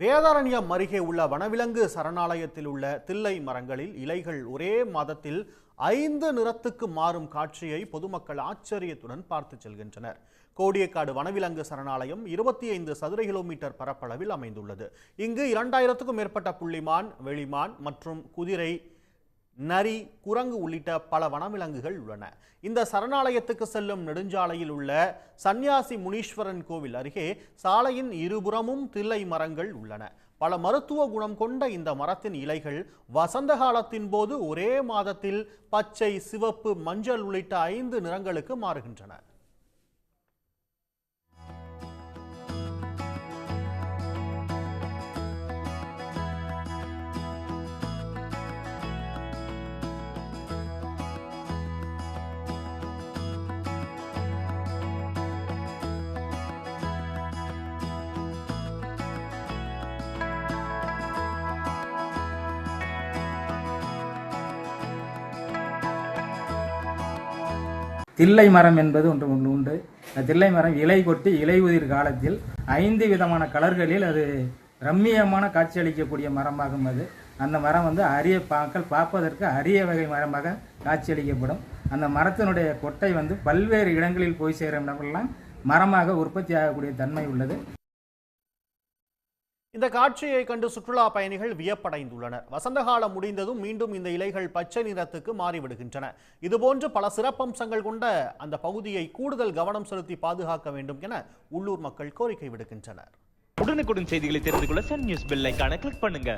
வேதாரண்யம் அருகே உள்ள வனவிலங்கு சரணாலயத்தில் உள்ள தில்லை மரங்களில் இலைகள் ஒரே மாதத்தில் 5 நிறத்துக்கு மாறும் காட்சியை பொதுமக்கள் ஆச்சரியத்துடன் பார்த்து செல்கின்றனர். கோடியக்காடு வனவிலங்கு சரணாலயம் 25 சதுர கிலோமீட்டர் பரப்பளவில் அமைந்துள்ளது. இங்கு 2000க்கும் மேற்பட்ட புள்ளிமான், வெளிமான் மற்றும் குதிரை, நரி, குரங்கு உள்ளிட்ட பல வனவிலங்குகள் உள்ளன. இந்த சரணாலயத்துக்கு செல்லும் நெடுஞ்சாலையில் உள்ள சன்னியாசி முனீஸ்வரன் கோவில் அருகே சாலையின் இருபுறமும் தில்லை மரங்கள் உள்ளன. பல மருத்துவ குணம் கொண்ட இந்த மரத்தின் இலைகள் வசந்த காலத்தின் போது ஒரே மாதத்தில் பச்சை, சிவப்பு, மஞ்சள் உள்ளிட்ட 5 நிறங்களுக்கு மாறுகின்றன. தில்லை மரம் என்பது ஒன்று உண்டு. தில்லை மரம் இலை கொட்டி இலை உதிர் காலத்தில் 5 விதமான கலர்களில் அது ரம்மியமான காட்சி அளிக்கக்கூடிய மரமாகும். அந்த மரம் அரிய பாக்கள் பார்ப்பதற்கு அரிய வகை மரமாக காட்சியளிக்கப்படும். அந்த மரத்தினுடைய கொட்டை பல்வேறு இடங்களில் போய் சேர இடமெல்லாம் மரமாக உற்பத்தி ஆகக்கூடிய தன்மை உள்ளது. இந்த காட்சியை கண்டு சுற்றுலா பயணிகள் வியப்படைந்துள்ளனர். வசந்த காலம் முடிந்ததும் மீண்டும் இந்த இலைகள் பச்சை நிறத்துக்கு மாறிவிடுகின்றன. இதுபோன்று பல சிறப்பம்சங்கள் கொண்ட அந்த பகுதியை கூடுதல் கவனம் செலுத்தி பாதுகாக்க வேண்டும் என உள்ளூர் மக்கள் கோரிக்கை விடுக்கின்றனர். உடனுக்குடன் செய்திகளை தெரிந்து கொள்ள சன் நியூஸ் பெல் ஐகானை கிளிக் பண்ணுங்க.